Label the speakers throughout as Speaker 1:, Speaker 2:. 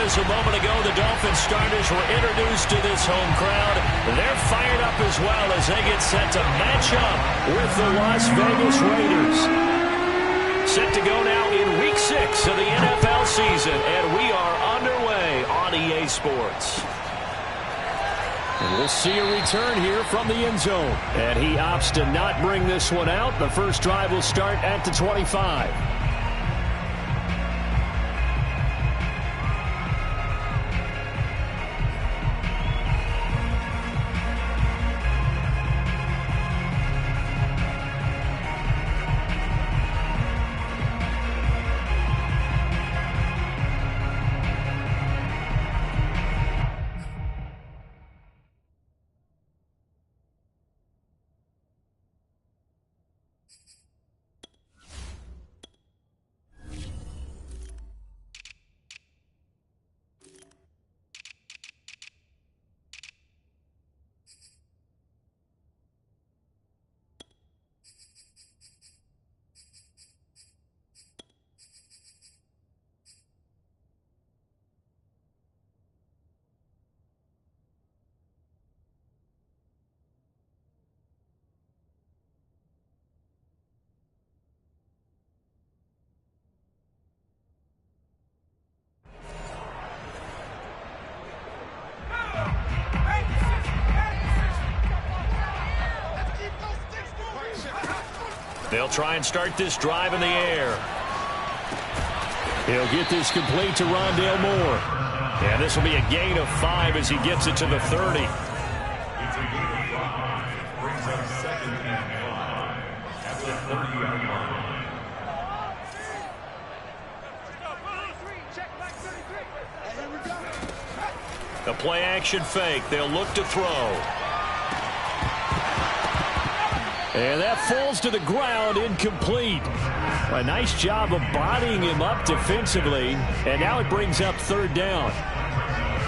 Speaker 1: as a moment ago the Dolphins starters were introduced to this home crowd. They're fired up as well as they get set to match up with the Las Vegas Raiders. Set to go now in Week 6 of the NFL season, and we are underway on EA Sports. And we'll see a return here from the end zone. And he opts to not bring this one out. The first drive will start at the 25. They'll try and start this drive in the air. He'll get this complete to Rondale Moore. And this will be a gain of 5 as he gets it to the 30. The play action fake. They'll look to throw. And that falls to the ground, incomplete. A nice job of bodying him up defensively, and now it brings up third down.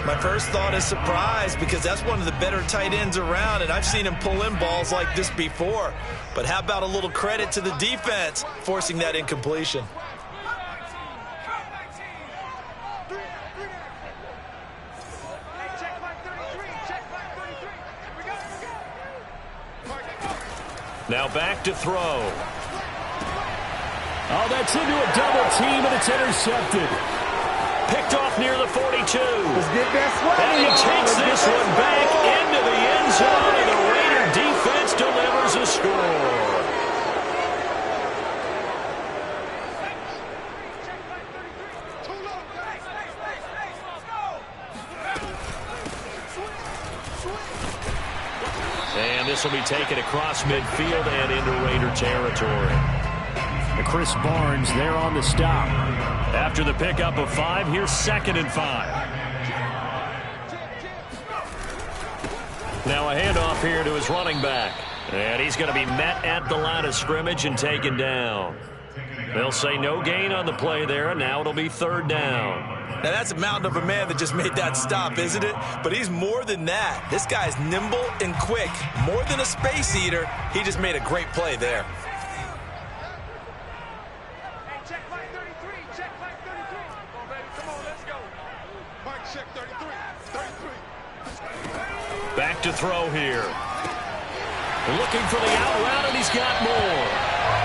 Speaker 2: My first thought is surprise, because that's one of the better tight ends around, and I've seen him pull in balls like this before. But how about a little credit to the defense forcing that incompletion?
Speaker 1: Now back to throw. Oh, that's into a double team, and it's intercepted. Picked off near the 42.
Speaker 3: Let's get that swag.
Speaker 1: And he takes this one back into the end zone, and the Raider defense delivers a score. And this will be taken across midfield and into Raider territory. Chris Barnes there on the stop. After the pickup of 5, here's 2nd and 5. Now a handoff here to his running back. And he's going to be met at the line of scrimmage and taken down. They'll say no gain on the play there, and now it'll be 3rd down.
Speaker 2: Now, that's a mountain of a man that just made that stop, isn't it? But he's more than that. This guy's nimble and quick. More than a space eater, he just made a great play there.
Speaker 3: Hey, check flag 33. Check flag 33. Come on, baby. Come on, let's go. Mike, check 33. 33.
Speaker 1: Back to throw here. Looking for the out route, and he's got more.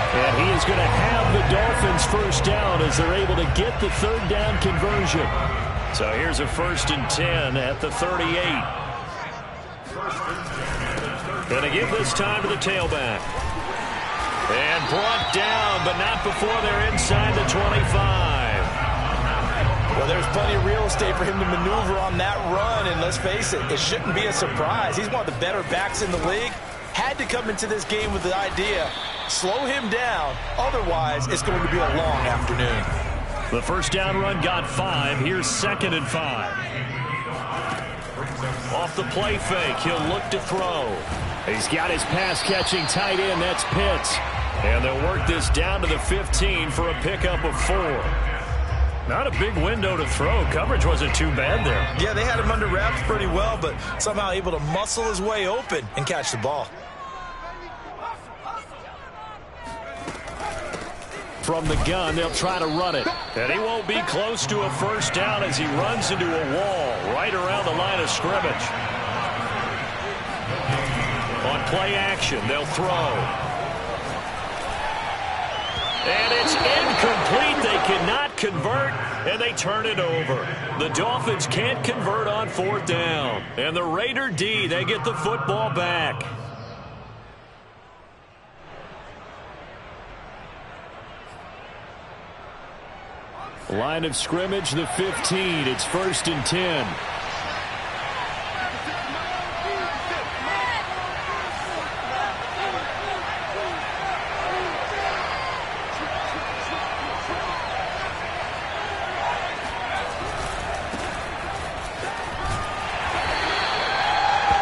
Speaker 1: And he is going to have the Dolphins first down as they're able to get the 3rd down conversion. So here's a 1st and 10 at the 38. Going to give this time to the tailback. And brought down, but not before they're inside the 25.
Speaker 2: Well, there's plenty of real estate for him to maneuver on that run, and let's face it, it shouldn't be a surprise. He's one of the better backs in the league. Had to come into this game with the idea, slow him down, otherwise it's going to be a long afternoon.
Speaker 1: The first down run got 5. Here's 2nd and 5. Off the play fake, he'll look to throw. He's got his pass-catching tight end, that's Pitts. And they'll work this down to the 15 for a pickup of 4. Not a big window to throw. Coverage wasn't too bad there.
Speaker 2: Yeah, they had him under wraps pretty well, but somehow able to muscle his way open and catch the ball.
Speaker 1: from the gun. They'll try to run it. And he won't be close to a first down as he runs into a wall right around the line of scrimmage. On play action, they'll throw. And it's incomplete. They cannot convert, and they turn it over. The Dolphins can't convert on fourth down. And the Raider D, they get the football back. Line of scrimmage, the 15. It's 1st and 10.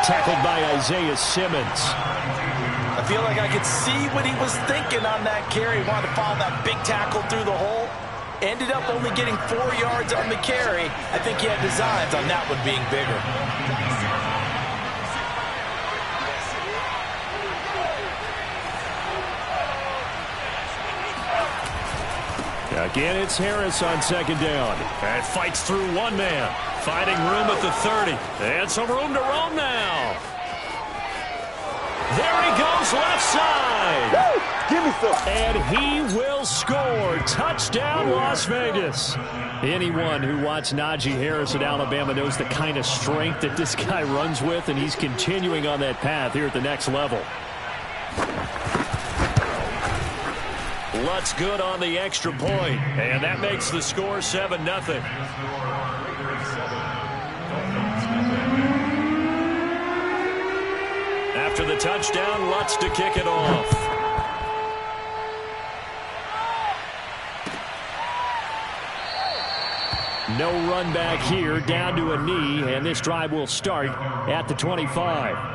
Speaker 1: Tackled by Isaiah Simmons.
Speaker 2: I feel like I could see what he was thinking on that carry. He wanted to follow that big tackle through the hole. Ended up only getting 4 yards on the carry. I think he had designs on that one being bigger.
Speaker 1: Again, it's Harris on 2nd down. And fights through one man. Finding room at the 30. And some room to roam now. There he goes, left side.
Speaker 3: Woo! Give me some.
Speaker 1: And he will score. Touchdown, Las Vegas. Anyone who watched Najee Harris at Alabama knows the kind of strength that this guy runs with, and he's continuing on that path here at the next level. Lutz good on the extra point, and that makes the score 7-0. After the touchdown, Lutz to kick it off. No run back here, down to a knee, and this drive will start at the 25.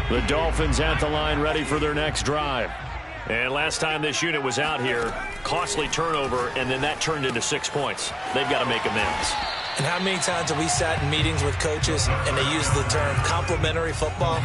Speaker 1: The Dolphins at the line, ready for their next drive. And last time this unit was out here, costly turnover, and then that turned into 6 points. They've got to make amends.
Speaker 2: And how many times have we sat in meetings with coaches and they use the term complementary football?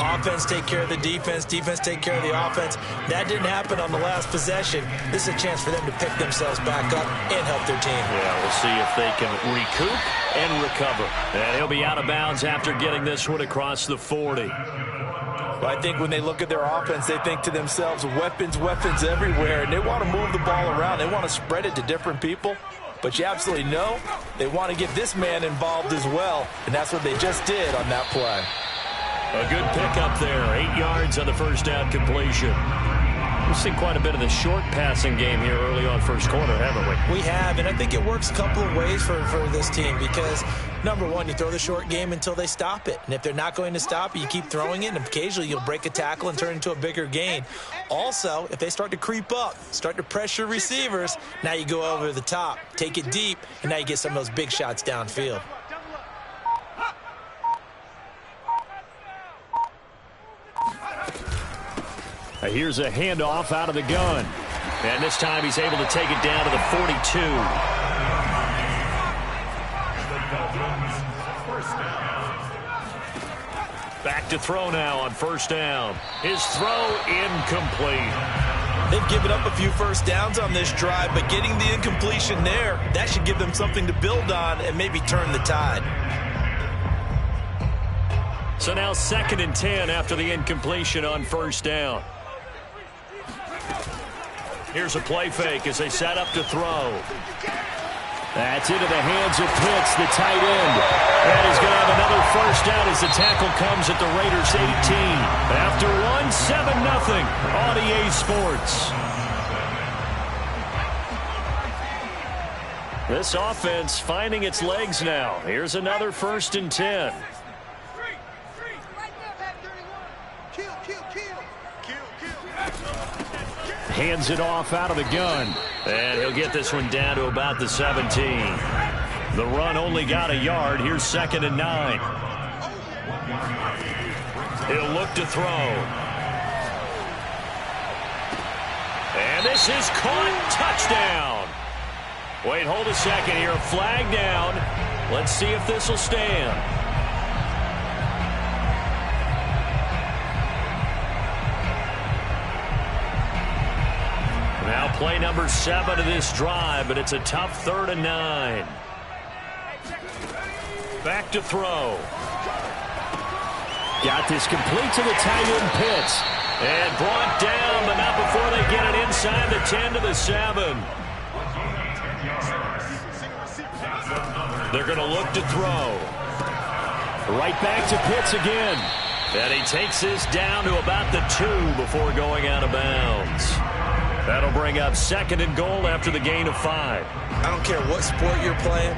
Speaker 2: Offense take care of the defense, defense take care of the offense. That didn't happen on the last possession. This is a chance for them to pick themselves back up and help their team.
Speaker 1: Yeah, we'll see if they can recoup and recover. And he'll be out of bounds after getting this one across the 40.
Speaker 2: Well, I think when they look at their offense, they think to themselves, weapons, weapons everywhere, and they want to move the ball around. They want to spread it to different people. But you absolutely know they want to get this man involved as well, and that's what they just did on that play.
Speaker 1: A good pickup there, 8 yards on the first down completion. We've seen quite a bit of the short passing game here early on first quarter, haven't we?
Speaker 2: We have, and I think it works a couple of ways for this team because, number one, you throw the short game until they stop it. And if they're not going to stop it, you keep throwing it, and occasionally you'll break a tackle and turn it into a bigger gain. Also, if they start to creep up, start to pressure receivers, now you go over the top, take it deep, and now you get some of those big shots downfield.
Speaker 1: Here's a handoff out of the gun. And this time he's able to take it down to the 42. Back to throw now on first down. His throw incomplete.
Speaker 2: They've given up a few first downs on this drive, but getting the incompletion there, that should give them something to build on and maybe turn the tide.
Speaker 1: So now 2nd and 10 after the incompletion on first down. Here's a play fake as they set up to throw. That's into the hands of Pitts, the tight end. And he's going to have another first down as the tackle comes at the Raiders' 18. After one, 7-0 on EA Sports. This offense finding its legs now. Here's another 1st and 10. Hands it off out of the gun. And he'll get this one down to about the 17. The run only got a yard. Here's 2nd and 9. He'll look to throw. And this is caught. Touchdown. Wait, hold a second here. Flag down. Let's see if this will stand. Now play number 7 of this drive, but it's a tough 3rd and 9. Back to throw. Got this complete to the tight end Pitts. And brought down, but not before they get it inside the 10 to the 7. They're going to look to throw. Right back to Pitts again. And he takes this down to about the 2 before going out of bounds. That'll bring up 2nd and goal after the gain of 5.
Speaker 2: I don't care what sport you're playing.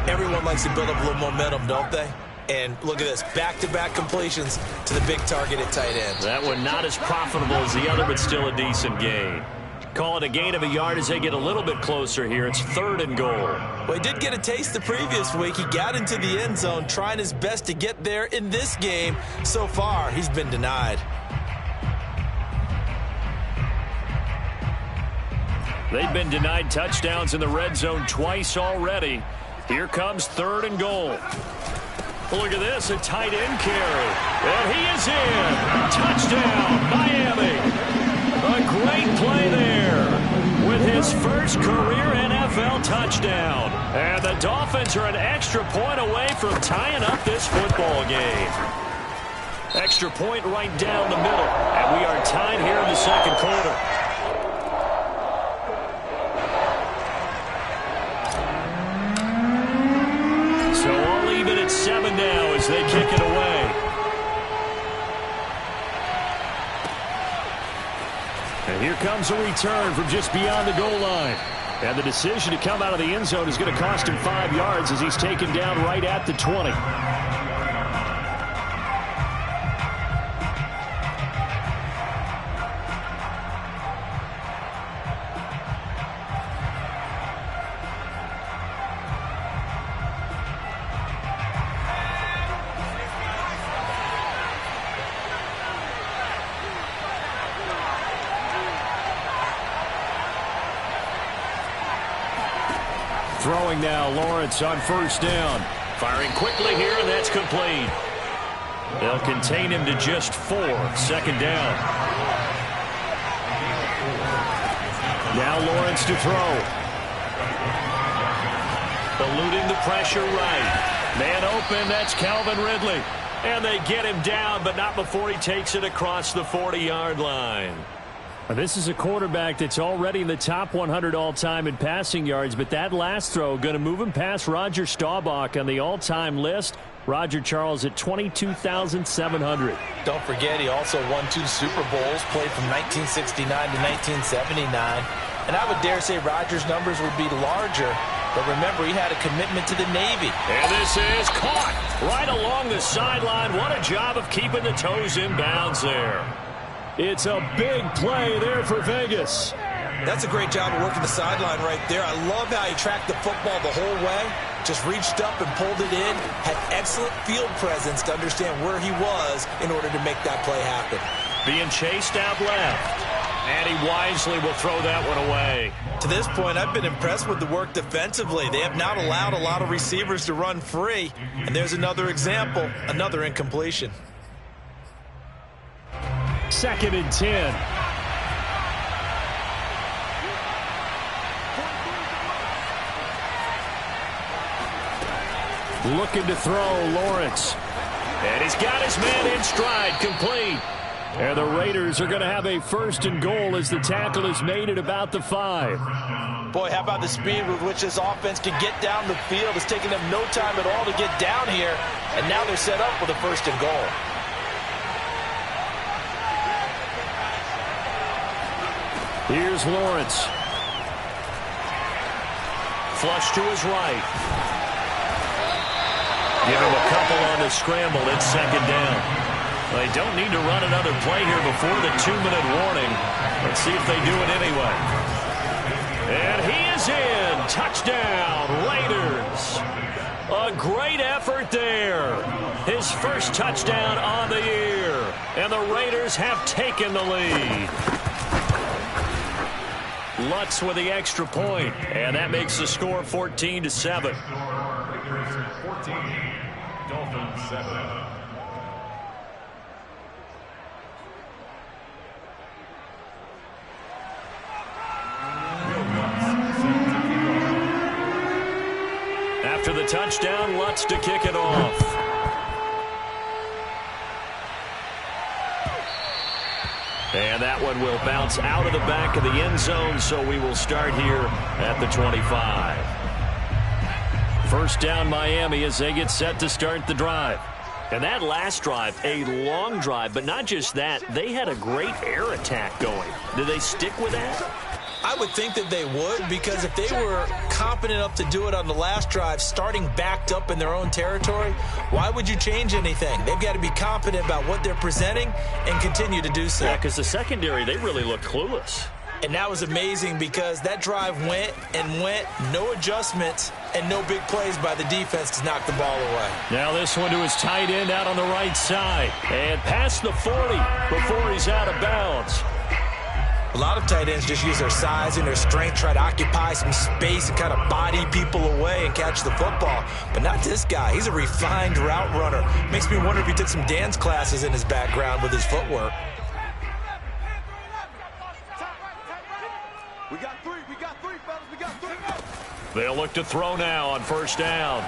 Speaker 2: Everyone likes to build up a little momentum, don't they? And look at this, back-to-back completions to the big target at tight end.
Speaker 1: That one not as profitable as the other, but still a decent gain. Call it a gain of a yard as they get a little bit closer here. It's 3rd and goal.
Speaker 2: Well, he did get a taste the previous week. He got into the end zone, trying his best to get there in this game. So far, he's been denied.
Speaker 1: They've been denied touchdowns in the red zone twice already. Here comes 3rd and goal. Look at this, a tight end carry. And he is in. Touchdown, Miami. A great play there with his first career NFL touchdown. And the Dolphins are an extra point away from tying up this football game. Extra point right down the middle. And we are tied here in the 2nd quarter. So all even at 7 now as they kick it away. And here comes a return from just beyond the goal line. And the decision to come out of the end zone is going to cost him 5 yards as he's taken down right at the 20. Throwing now, Lawrence on 1st down. Firing quickly here, and that's complete. They'll contain him to just 4. 2nd down. Now Lawrence to throw. Eluding the pressure right. Man open, that's Calvin Ridley. And they get him down, but not before he takes it across the 40-yard line. This is a quarterback that's already in the top 100 all-time in passing yards, but that last throw going to move him past Roger Staubach on the all-time list. Roger Charles at 22,700.
Speaker 2: Don't forget, he also won 2 Super Bowls, played from 1969 to 1979. And I would dare say Roger's numbers would be larger, but remember, he had a commitment to the Navy.
Speaker 1: And this is caught right along the sideline. What a job of keeping the toes in bounds there. It's a big play there for Vegas.
Speaker 2: That's a great job of working the sideline right there. I love how he tracked the football the whole way. Just reached up and pulled it in. Had excellent field presence to understand where he was in order to make that play happen.
Speaker 1: Being chased out left. And he wisely will throw that one away.
Speaker 2: To this point, I've been impressed with the work defensively. They have not allowed a lot of receivers to run free. And there's another example, another incompletion.
Speaker 1: 2nd and 10. Looking to throw, Lawrence. And he's got his man in stride, complete. And the Raiders are going to have a 1st and goal as the tackle is made at about the 5.
Speaker 2: Boy, how about the speed with which this offense can get down the field? It's taken them no time at all to get down here. And now they're set up with a 1st and goal.
Speaker 1: Here's Lawrence. Flush to his right. Give him a couple on the scramble. It's 2nd down. They don't need to run another play here before the 2-minute warning. Let's see if they do it anyway. And he is in. Touchdown, Raiders. A great effort there. His first touchdown on the year. And the Raiders have taken the lead. Lutz with the extra point. And that makes the score 14-7.
Speaker 3: 14, Dolphins 7.
Speaker 1: After the touchdown, Lutz to kick it off. And that one will bounce out of the back of the end zone, so we will start here at the 25. First down, Miami, as they get set to start the drive. And that last drive, a long drive, but not just that. They had a great air attack going. Did they stick with that?
Speaker 2: I would think that they would, because if they were competent enough to do it on the last drive, starting backed up in their own territory, why would you change anything? They've got to be confident about what they're presenting and continue to do so.
Speaker 1: Yeah, because the secondary, they really looked clueless.
Speaker 2: And that was amazing because that drive went and went, no adjustments and no big plays by the defense to knock the ball away.
Speaker 1: Now this one to his tight end out on the right side. And past the 40 before he's out of bounds.
Speaker 2: A lot of tight ends just use their size and their strength, try to occupy some space and kind of body people away and catch the football. But not this guy. He's a refined route runner. Makes me wonder if he took some dance classes in his background with his footwork.
Speaker 3: We got three, fellas, we got three.
Speaker 1: They'll look to throw now on first down.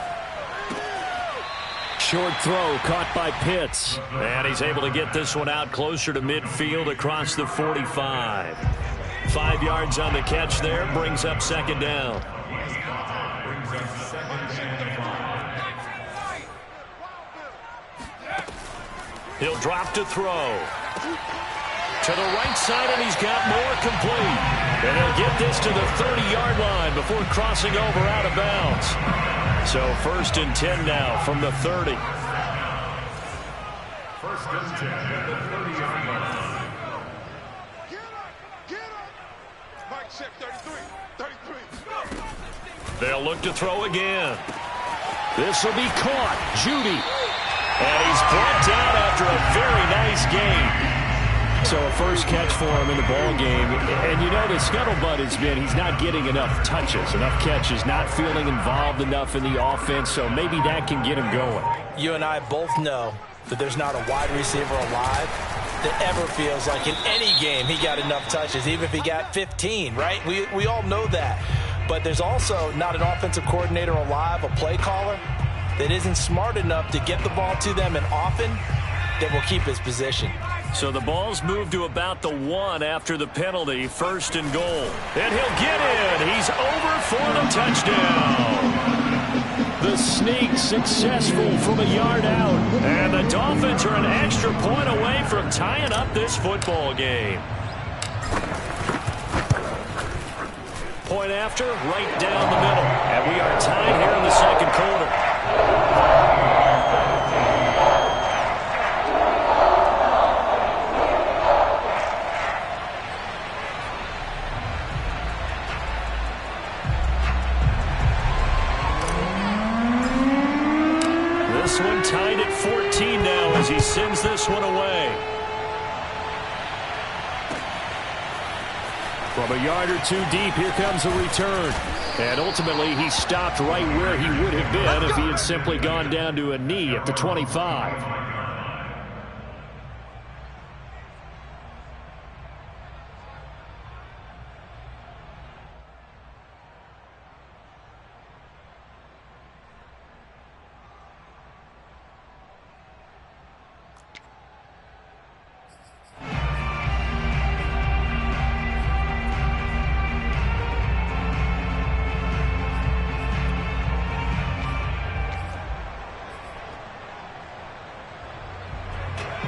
Speaker 1: Short throw caught by Pitts. And he's able to get this one out closer to midfield across the 45. 5 yards on the catch there. Brings up second down. He'll drop to throw. To the right side, and he's got more complete. And he'll get this to the 30-yard line before crossing over out of bounds. So 1st and 10 now from the 30.
Speaker 3: 1st and 10 at the 30-yard line. Get up. Mike check 33.
Speaker 1: They'll look to throw again. This will be caught. Judy. And he's brought down after a very nice game. So a first catch for him in the ball game. And you know the scuttlebutt has been he's not getting enough touches, enough catches, not feeling involved enough in the offense, so maybe that can get him going.
Speaker 2: You and I both know that there's not a wide receiver alive that ever feels like in any game he got enough touches, even if he got 15, right? We all know that. But there's also not an offensive coordinator alive, a play caller, that isn't smart enough to get the ball to them and often that will keep his position.
Speaker 1: So the ball's moved to about the 1 after the penalty, 1st and goal. And he'll get in. He's over for the touchdown. The sneak successful from a yard out. And the Dolphins are an extra point away from tying up this football game. Point after, right down the middle. And we are tied here in the second quarter. This one tied at 14 now as he sends this one away. From a yard or two deep, here comes a return. And ultimately, he stopped right where he would have been if he had simply gone down to a knee at the 25.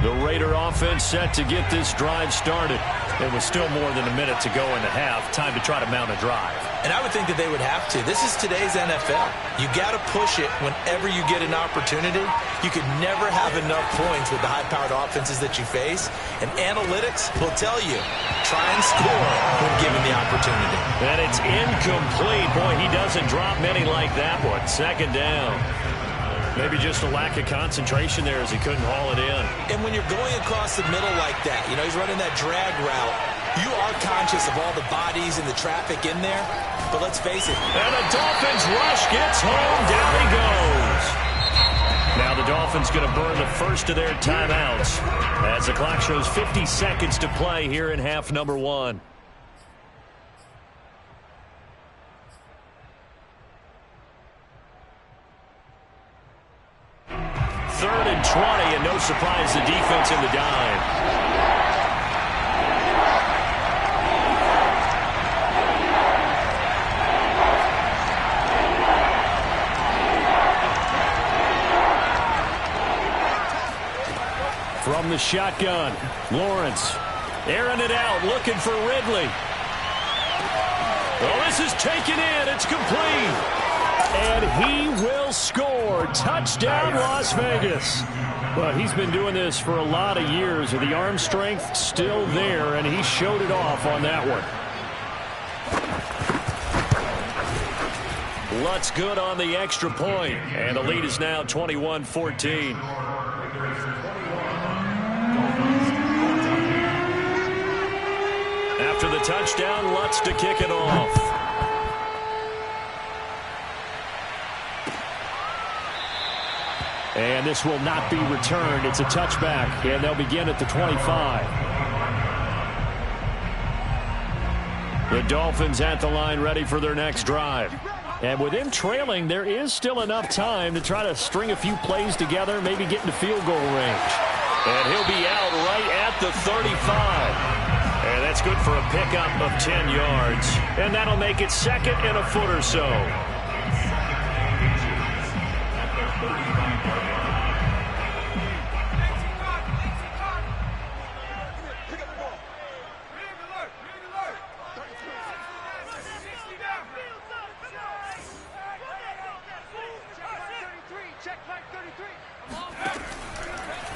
Speaker 1: The Raider offense set to get this drive started. It was still more than a minute to go in the half. Time to try to mount a drive.
Speaker 2: And I would think that they would have to. This is today's NFL. You got to push it whenever you get an opportunity. You could never have enough points with the high-powered offenses that you face. And analytics will tell you, try and score when given the opportunity.
Speaker 1: And it's incomplete. Boy, he doesn't drop many like that one. Second down. Maybe just a lack of concentration there as he couldn't haul it in.
Speaker 2: And when you're going across the middle like that, you know, he's running that drag route, you are conscious of all the bodies and the traffic in there. But let's face it.
Speaker 1: And the Dolphins rush gets home. Down he goes. Now the Dolphins going to burn the first of their timeouts as the clock shows 50 seconds to play here in half number 1. Third and 20, and no surprise, the defense in the dime. From the shotgun, Lawrence airing it out, looking for Ridley. Well, this is taken in. It's complete. And he will score. Touchdown, Las Vegas. Well, he's been doing this for a lot of years. With the arm strength still there, and he showed it off on that one. Lutz good on the extra point, and the lead is now 21-14. After the touchdown, Lutz to kick it off. And this will not be returned. It's a touchback, and they'll begin at the 25. The Dolphins at the line ready for their next drive. And with him trailing, there is still enough time to try to string a few plays together, maybe get into field goal range. And he'll be out right at the 35. And that's good for a pickup of 10 yards. And that'll make it second and a foot or so.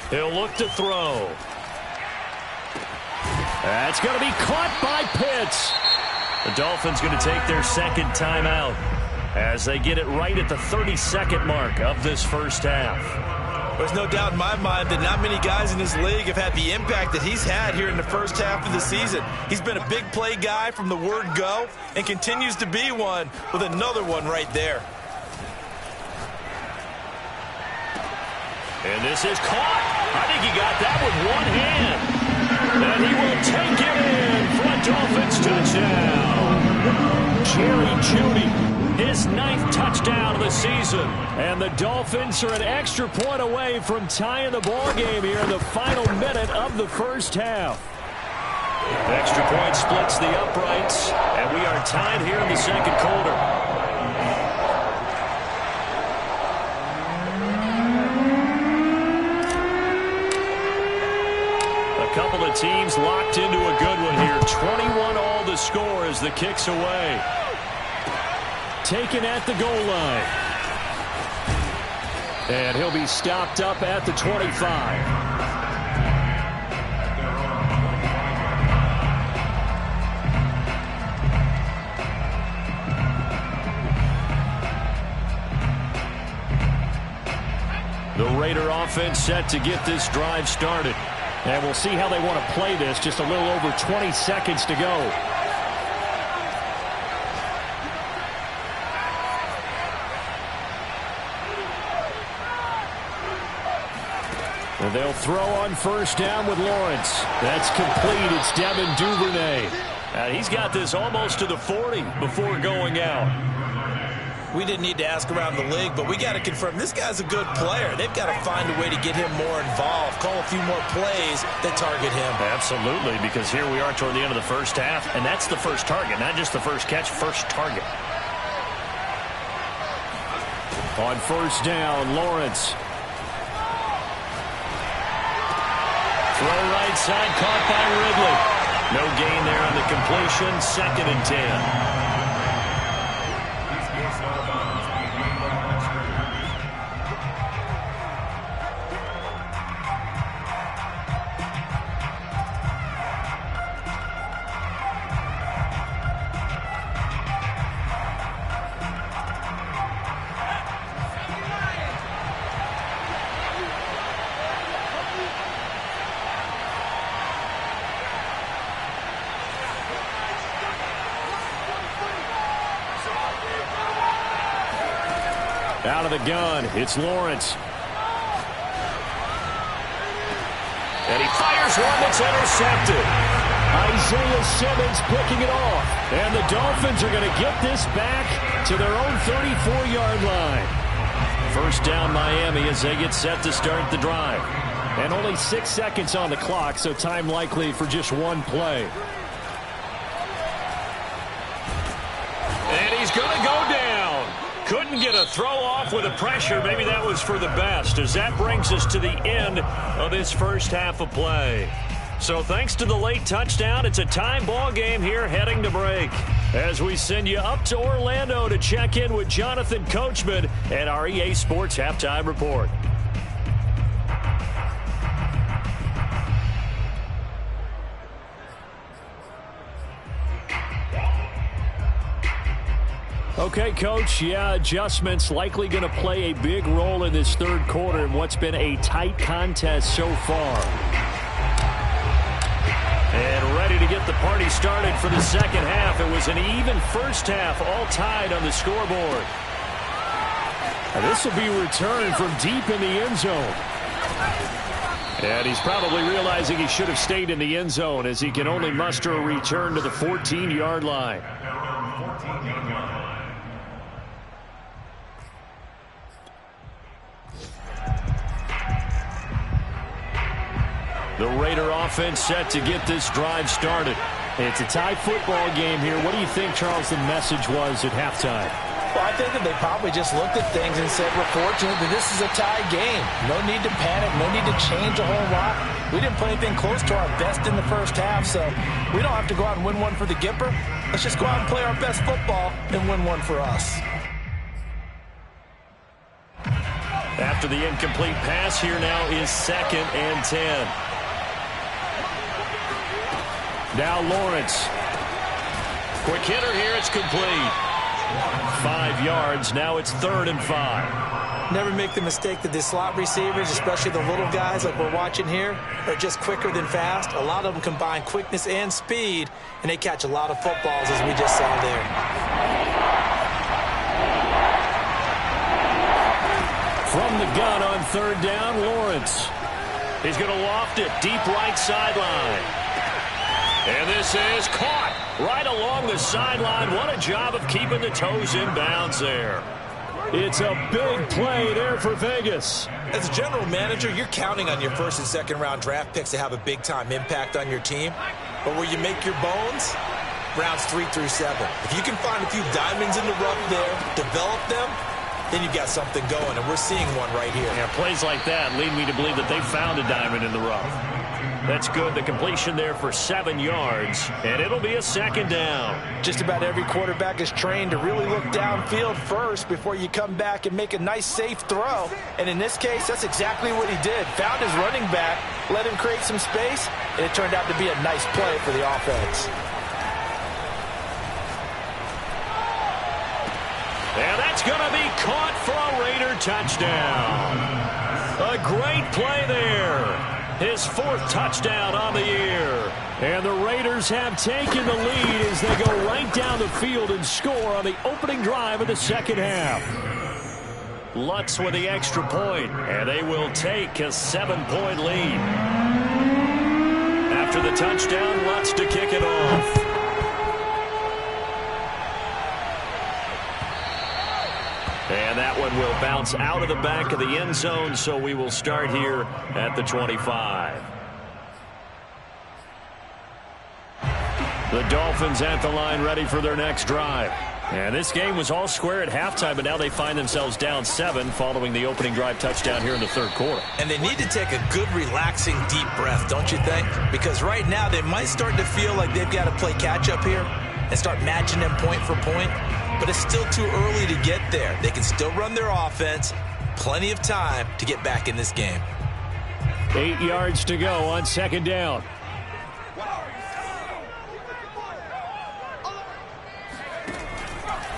Speaker 1: He'll look to throw. That's going to be caught by Pitts. The Dolphins going to take their second timeout as they get it right at the 32nd mark of this first half.
Speaker 2: There's no doubt in my mind that not many guys in this league have had the impact that he's had here in the first half of the season. He's been a big play guy from the word go and continues to be one with another one right there.
Speaker 1: And this is caught. I think he got that with one hand. And he will take it in for a Dolphins touchdown. Jerry Jeudy, his 9th touchdown of the season. And the Dolphins are an extra point away from tying the ball game here in the final minute of the first half. Extra point splits the uprights, and we are tied here in the second quarter. A couple of teams locked into a good one here. 21 all the score as the kick's away. Taken at the goal line. And he'll be stopped up at the 25. The Raider offense set to get this drive started. And we'll see how they want to play this. Just a little over 20 seconds to go. And they'll throw on first down with Lawrence. That's complete. It's Devin Duvernay. He's got this almost to the 40 before going out.
Speaker 2: We didn't need to ask around the league, but we got to confirm this guy's a good player. They've got to find a way to get him more involved, call a few more plays that target him.
Speaker 1: Absolutely, because here we are toward the end of the first half, and that's the first target, not just the first catch, first target. On first down, Lawrence. Throw right side, caught by Ridley. No gain there on the completion. 2nd and 10. Out of the gun, it's Lawrence. And he fires one that's intercepted. Isaiah Simmons picking it off. And the Dolphins are going to get this back to their own 34-yard line. First down Miami as they get set to start the drive. And only 6 seconds on the clock, so time likely for just one play. And he's going to go down. Couldn't get a throw off with the pressure. Maybe that was for the best, as that brings us to the end of this first half of play. So thanks to the late touchdown, it's a tie ball game here heading to break. As we send you up to Orlando to check in with Jonathan Coachman and our EA Sports Halftime Report. Okay, Coach, adjustments likely going to play a big role in this third quarter in what's been a tight contest so far. And ready to get the party started for the second half. It was an even first half, all tied on the scoreboard. And this will be returned from deep in the end zone. And he's probably realizing he should have stayed in the end zone as he can only muster a return to the 14-yard line. The Raider offense set to get this drive started. It's a tie football game here. What do you think, Charles, the message was at halftime?
Speaker 2: Well, I think that they probably just looked at things and said, we're fortunate that this is a tie game. No need to panic. No need to change a whole lot. We didn't play anything close to our best in the first half, so we don't have to go out and win one for the Gipper. Let's just go out and play our best football and win one for us.
Speaker 1: After the incomplete pass, here now is 2nd and 10. Now Lawrence. Quick hitter here. It's complete. 5 yards. Now it's 3rd and 5.
Speaker 2: Never make the mistake that the slot receivers, especially the little guys like we're watching here, are just quicker than fast. A lot of them combine quickness and speed, and they catch a lot of footballs, as we just saw there.
Speaker 1: From the gun on 3rd down, Lawrence. He's going to loft it deep right sideline. And this is caught right along the sideline. What a job of keeping the toes in bounds there. It's a big play there for Vegas.
Speaker 4: As a general manager, you're counting on your first and second round draft picks to have a big-time impact on your team. But where you make your bones, rounds 3 through 7. If you can find a few diamonds in the rough there, develop them, then you've got something going, and we're seeing one right here.
Speaker 1: Yeah, plays like that lead me to believe that they found a diamond in the rough. That's good. The completion there for 7 yards, and it'll be a 2nd down.
Speaker 2: Just about every quarterback is trained to really look downfield first before you come back and make a nice, safe throw. And in this case, that's exactly what he did. Found his running back, let him create some space, and it turned out to be a nice play for the offense.
Speaker 1: And that's going to be caught for a Raider touchdown. A great play there. His 4th touchdown on the year. And the Raiders have taken the lead as they go right down the field and score on the opening drive of the second half. Lutz with the extra point, and they will take a 7-point lead. After the touchdown, Lutz to kick it off. And that one will bounce out of the back of the end zone, so we will start here at the 25. The Dolphins at the line ready for their next drive. And this game was all square at halftime, but now they find themselves down 7 following the opening drive touchdown here in the third quarter.
Speaker 4: And they need to take a good, relaxing, deep breath, don't you think? Because right now they might start to feel like they've got to play catch-up here and start matching them point for point. But it's still too early to get there. They can still run their offense. Plenty of time to get back in this game.
Speaker 1: 8 yards to go on second down.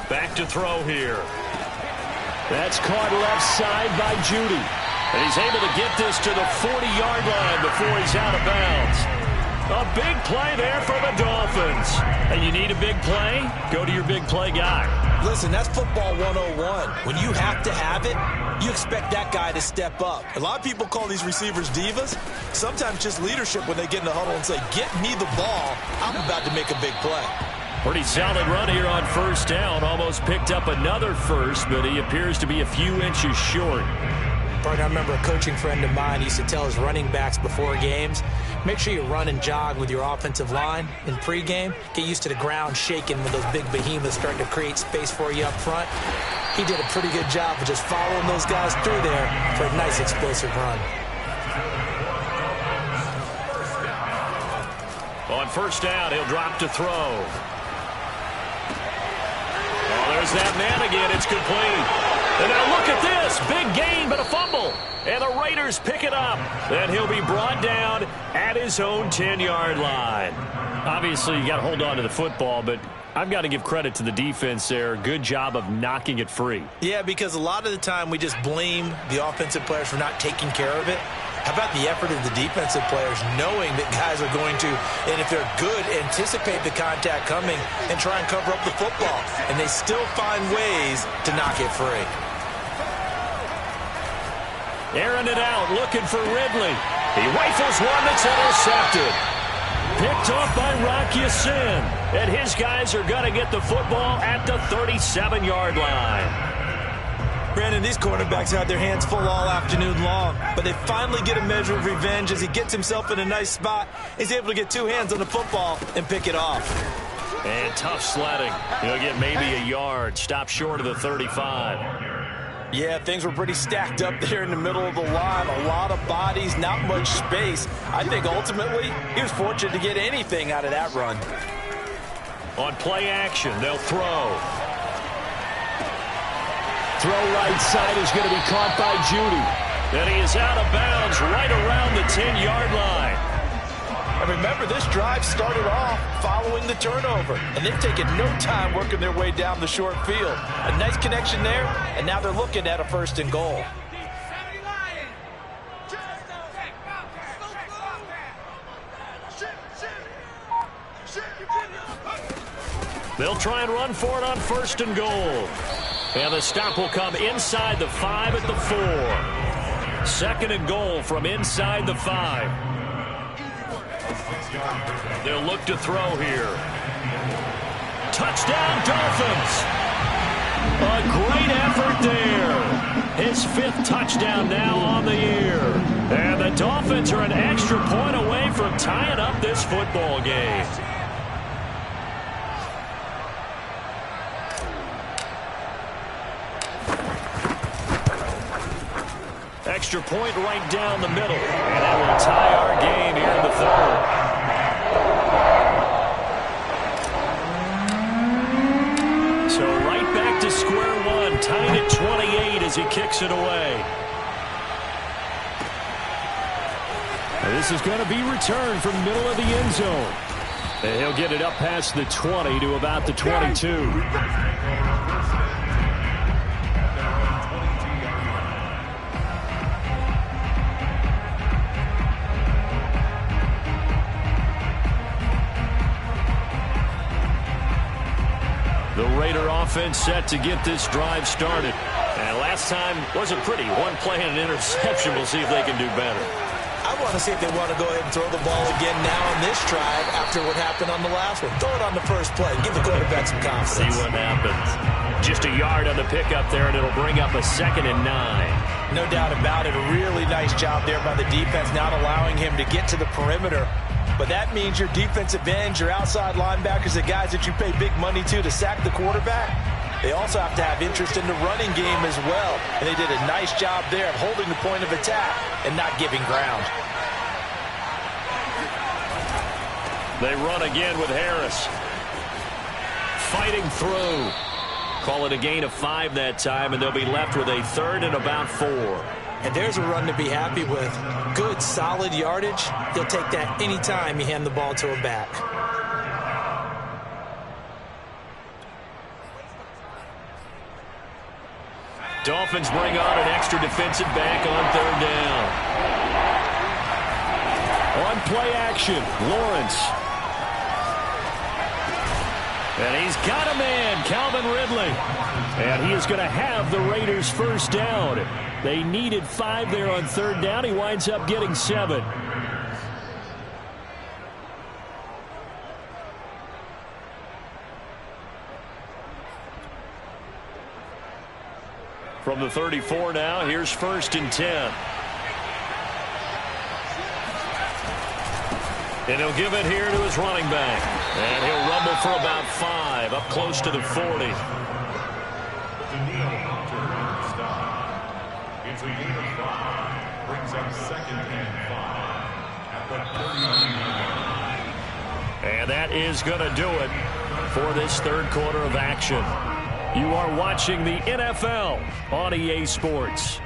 Speaker 1: Back to throw here. That's caught left side by Judy. And he's able to get this to the 40-yard line before he's out of bounds. A big play there for the Dolphins. And you need a big play? Go to your big play guy.
Speaker 4: Listen, that's football 101. When you have to have it, you expect that guy to step up. A lot of people call these receivers divas. Sometimes just leadership when they get in the huddle and say, get me the ball. I'm about to make a big play.
Speaker 1: Pretty solid run here on first down. Almost picked up another first, but he appears to be a few inches short.
Speaker 5: I remember a coaching friend of mine used to tell his running backs before games, make sure you run and jog with your offensive line in pregame. Get used to the ground shaking when those big behemoths starting to create space for you up front. He did a pretty good job of just following those guys through there for a nice explosive run.
Speaker 1: On first down, he'll drop to throw. Oh, there's that man again. It's complete. And now look at this. Big gain, but a fumble. And the Raiders pick it up. And he'll be brought down at his own 10-yard line. Obviously, you got to hold on to the football, but I've got to give credit to the defense there. Good job of knocking it free.
Speaker 4: Yeah, because a lot of the time we just blame the offensive players for not taking care of it. How about the effort of the defensive players knowing that guys are going to, and if they're good, anticipate the contact coming and try and cover up the football. And they still find ways to knock it free.
Speaker 1: Airing it out, looking for Ridley. He rifles one that's intercepted. Picked off by Rock Ya-Sin. And his guys are going to get the football at the 37-yard line.
Speaker 2: Brandon, these cornerbacks had their hands full all afternoon long, but they finally get a measure of revenge as he gets himself in a nice spot. He's able to get two hands on the football and pick it off.
Speaker 1: And tough sledding. He'll get maybe a yard. Stop short of the 35.
Speaker 2: Yeah, things were pretty stacked up there in the middle of the line. A lot of bodies, not much space. I think ultimately he was fortunate to get anything out of that run.
Speaker 1: On play action, they'll throw. Throw right side is going to be caught by Judy. And he is out of bounds right around the 10-yard line.
Speaker 2: And remember, this drive started off following the turnover. And they've taken no time working their way down the short field. A nice connection there, and now they're looking at a 1st and goal.
Speaker 1: They'll try and run for it on 1st and goal. And the stop will come inside the 5 at the 4. 2nd and goal from inside the 5. They'll look to throw here. Touchdown, Dolphins! A great effort there. His 5th touchdown now on the year. And the Dolphins are an extra point away from tying up this football game. Extra point right down the middle. And that will tie our game here in the 3rd. So right back to square one. Tied at 28 as he kicks it away. And this is going to be returned from the middle of the end zone. And he'll get it up past the 20 to about the 22. The Raider offense set to get this drive started. And last time wasn't pretty. One play and an interception. We'll see if they can do better.
Speaker 4: I want to see if they want to go ahead and throw the ball again now on this drive after what happened on the last one. Throw it on the first play. Give the quarterback some confidence.
Speaker 1: See what happens. Just a yard on the pickup there, and it'll bring up a 2nd and 9.
Speaker 2: No doubt about it. A really nice job there by the defense, not allowing him to get to the perimeter. but that means your defensive ends, your outside linebackers, the guys that you pay big money to sack the quarterback, they also have to have interest in the running game as well. And they did a nice job there of holding the point of attack and not giving ground.
Speaker 1: They run again with Harris. Fighting through. Call it a gain of 5 that time, and they'll be left with a 3rd and about 4.
Speaker 5: And there's a run to be happy with. Good, solid yardage. You'll take that anytime you hand the ball to a back.
Speaker 1: Dolphins bring on an extra defensive back on 3rd down. On play action, Lawrence. And he's got a man, Calvin Ridley. And he is going to have the Raiders' first down. They needed 5 there on 3rd down. He winds up getting 7. From the 34 now, here's 1st and 10. And he'll give it here to his running back. And he'll rumble for about 5, up close to the 40.
Speaker 3: It's a gain of 5. Brings up 2nd and 5 at the 39.
Speaker 1: And that is going to do it for this 3rd quarter of action. You are watching the NFL on EA Sports.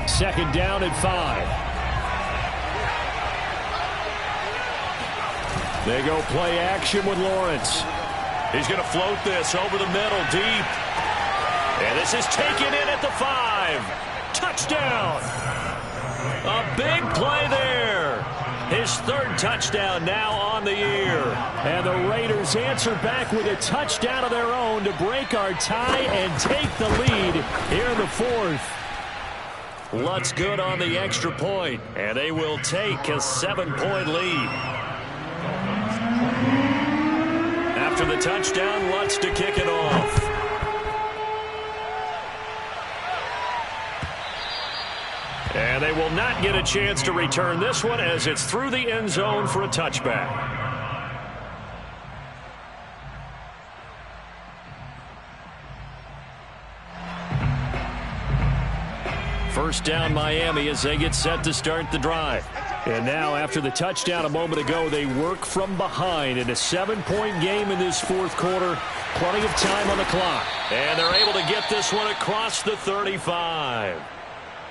Speaker 1: Second down at 5. They go play action with Lawrence. He's going to float this over the middle deep. And this is taken in at the 5. Touchdown. A big play there. His 3rd touchdown now on the year. And the Raiders answer back with a touchdown of their own to break our tie and take the lead here in the 4th. Lutz good on the extra point, and they will take a 7-point lead. After the touchdown, Lutz to kick it off. And they will not get a chance to return this one as it's through the end zone for a touchback. First down Miami as they get set to start the drive. And now after the touchdown a moment ago, they work from behind in a 7-point game in this 4th quarter. Plenty of time on the clock. And they're able to get this one across the 35.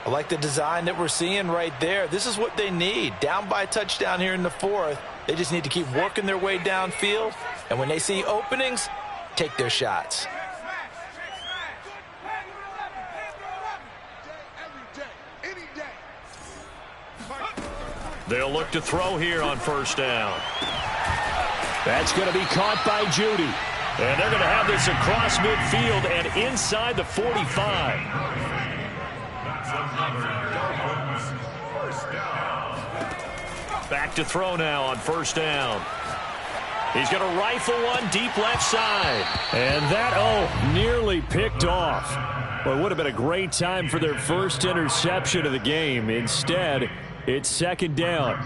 Speaker 2: I like the design that we're seeing right there. This is what they need. Down by a touchdown here in the 4th. They just need to keep working their way downfield. And when they see openings, take their shots.
Speaker 1: They'll look to throw here on 1st down. That's going to be caught by Judy. And they're going to have this across midfield and inside the 45. Back to throw now on 1st down. He's going to rifle one deep left side. And that, nearly picked off. Well, it would have been a great time for their first interception of the game. Instead, it's 2nd down.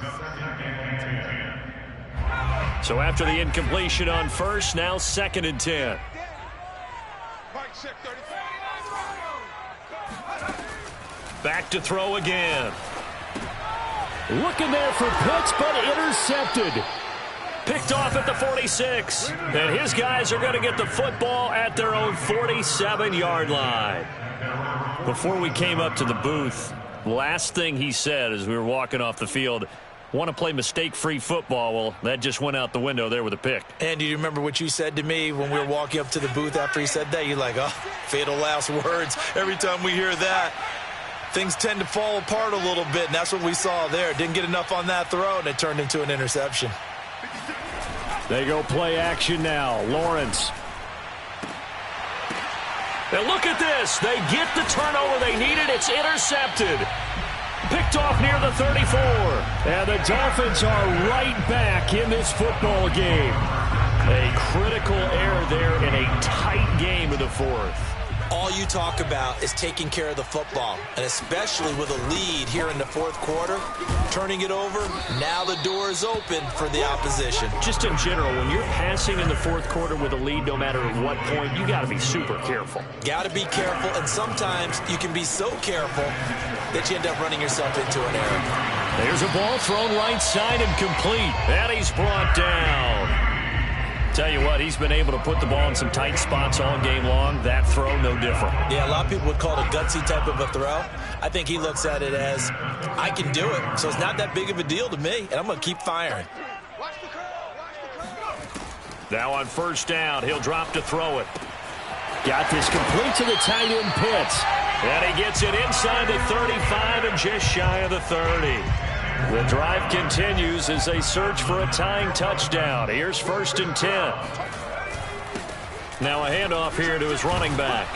Speaker 1: So after the incompletion on 1st, now 2nd and 10. Back to throw again. Looking there for Pitts, but intercepted. Picked off at the 46. And his guys are going to get the football at their own 47-yard line. Before we came up to the booth, last thing he said as we were walking off the field, want to play mistake-free football. Well, that just went out the window there with a pick.
Speaker 2: And do you remember what you said to me when we were walking up to the booth after he said that? You're like, oh, fatal last words. Every time we hear that, things tend to fall apart a little bit, and that's what we saw there. Didn't get enough on that throw, and it turned into an interception.
Speaker 1: They go play action now. Lawrence. And look at this. They get the turnover they needed. It's intercepted. Picked off near the 34. And the Dolphins are right back in this football game. A critical error there in a tight game in the 4th.
Speaker 4: all you talk about is taking care of the football, and especially with a lead here in the fourth quarter, turning it over, now the door is open for the opposition.
Speaker 1: Just in general, when you're passing in the fourth quarter with a lead, no matter at what point, you got to be super careful.
Speaker 4: Got to be careful, and sometimes you can be so careful that you end up running yourself into an error.
Speaker 1: There's a ball thrown right side and complete, and he's brought down. Tell you what, he's been able to put the ball in some tight spots all game long. That throw, no different.
Speaker 4: Yeah, a lot of people would call it a gutsy type of a throw. I think he looks at it as, I can do it, so it's not that big of a deal to me, and I'm going to keep firing.
Speaker 1: Now on first down, he'll drop to throw it. Got this complete to the tight end Pitts. And he gets it inside the 35 and just shy of the 30. The drive continues as they search for a tying touchdown. Here's 1st and 10. Now a handoff here to his running back.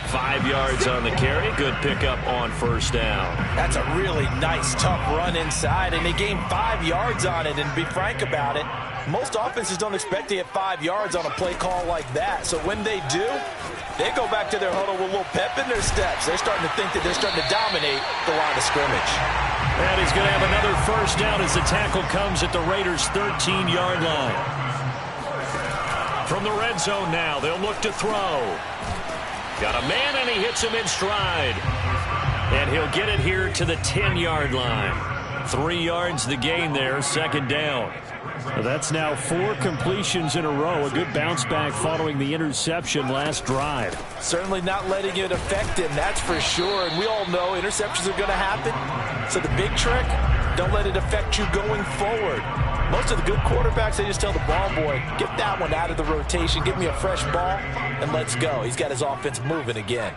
Speaker 1: 5 yards on the carry. Good pickup on first down.
Speaker 2: That's a really nice, tough run inside, and they gained 5 yards on it. And to be frank about it, most offenses don't expect to get 5 yards on a play call like that. So when they do, they go back to their huddle with a little pep in their steps. They're starting to think that they're starting to dominate the line of scrimmage.
Speaker 1: And he's going to have another first down as the tackle comes at the Raiders' 13-yard line. From the red zone now, they'll look to throw. Got a man, and he hits him in stride. And he'll get it here to the 10-yard line. 3 yards the gain there, 2nd down. Well, that's now 4 completions in a row. A good bounce back following the interception last drive.
Speaker 2: Certainly not letting it affect him, that's for sure. And we all know interceptions are going to happen. So the big trick, don't let it affect you going forward. Most of the good quarterbacks, they just tell the ball boy, get that one out of the rotation, give me a fresh ball, and let's go. He's got his offense moving again.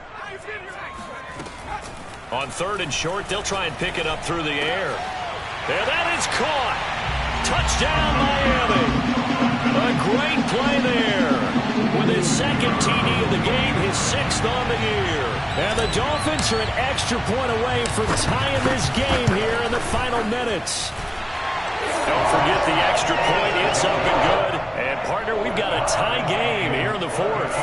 Speaker 1: On 3rd and short, they'll try and pick it up through the air. And that is caught. Touchdown, Miami. A great play there. With his 2nd TD of the game, his 6th on the year. And the Dolphins are an extra point away from tying this game here in the final minutes. Don't forget the extra point. It's up and good. And, partner, we've got a tie game here in the 4th.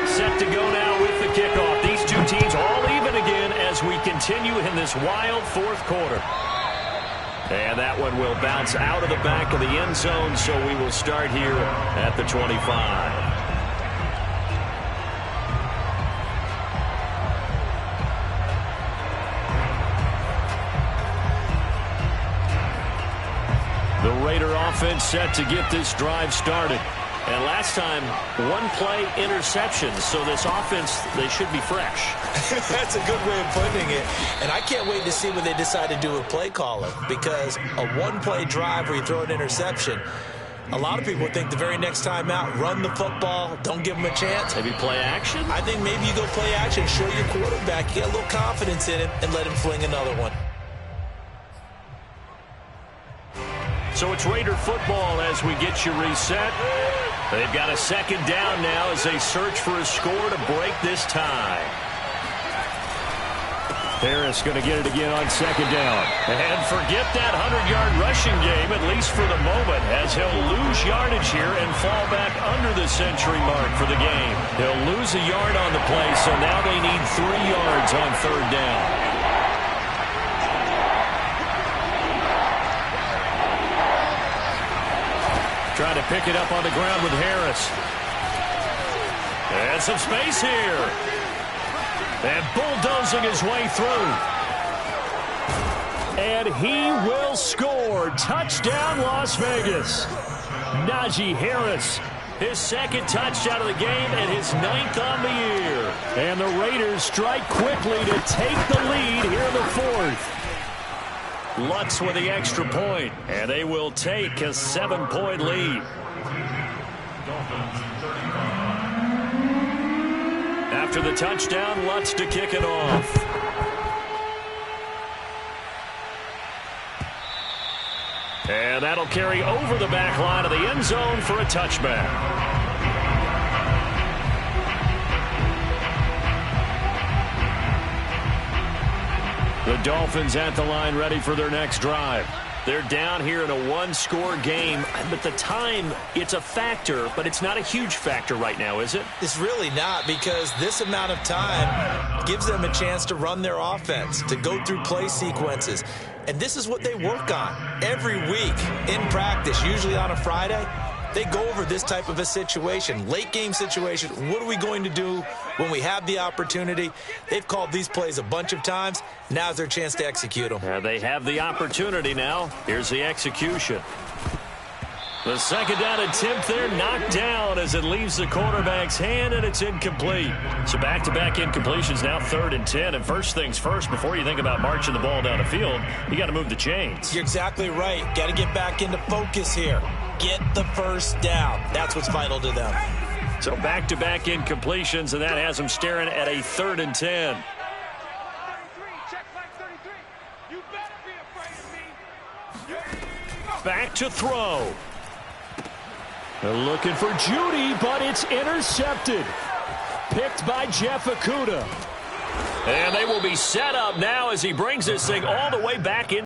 Speaker 1: Set to go now with the kickoff. These two teams all even again as we continue in this wild 4th quarter. And that one will bounce out of the back of the end zone, so we will start here at the 25. The Raider offense set to get this drive started. And last time, 1-play interceptions. So this offense, they should be fresh.
Speaker 4: That's a good way of putting it. And I can't wait to see what they decide to do with play calling. Because a 1-play drive where you throw an interception, a lot of people think the very next time out, run the football, don't give them a chance.
Speaker 1: Maybe play action?
Speaker 4: I think maybe you go play action, show your quarterback, you get a little confidence in him, and let him fling another one.
Speaker 1: So it's Raider football as we get you reset. They've got a 2nd down now as they search for a score to break this tie. Harris going to get it again on 2nd down. And forget that 100-yard rushing game, at least for the moment, as he'll lose yardage here and fall back under the century mark for the game. He'll lose a yard on the play, so now they need 3 yards on 3rd down. Trying to pick it up on the ground with Harris. And some space here. And bulldozing his way through. And he will score. Touchdown, Las Vegas. Najee Harris, his 2nd touchdown of the game and his 9th on the year. And the Raiders strike quickly to take the lead here in the 4th. Lutz with the extra point, and they will take a 7-point lead. After the touchdown, Lutz to kick it off. And that'll carry over the back line of the end zone for a touchback. The Dolphins at the line ready for their next drive. They're down here in a one-score game, but the time, it's a factor, but it's not a huge factor right now, is it?
Speaker 4: It's really not, because this amount of time gives them a chance to run their offense, to go through play sequences. And this is what they work on every week in practice, usually on a Friday. They go over this type of a situation, late game situation. What are we going to do when we have the opportunity? They've called these plays a bunch of times. Now's their chance to execute them.
Speaker 1: They have the opportunity now. Here's the execution. The second down attempt there knocked down as it leaves the quarterback's hand, and it's incomplete. So back-to-back incompletions, now 3rd and 10. And first things first, before you think about marching the ball down the field, you got to move the chains.
Speaker 4: You're exactly right. Got to get back into focus here. Get the first down. That's what's vital to them.
Speaker 1: So back-to-back incompletions, and that has them staring at a 3rd and 10.
Speaker 3: 33, check flag 33. You better be afraid of me.
Speaker 1: Back to throw. They're looking for Judy, but it's intercepted. Picked by Jeff Okudah. And they will be set up now as he brings this thing all the way back in.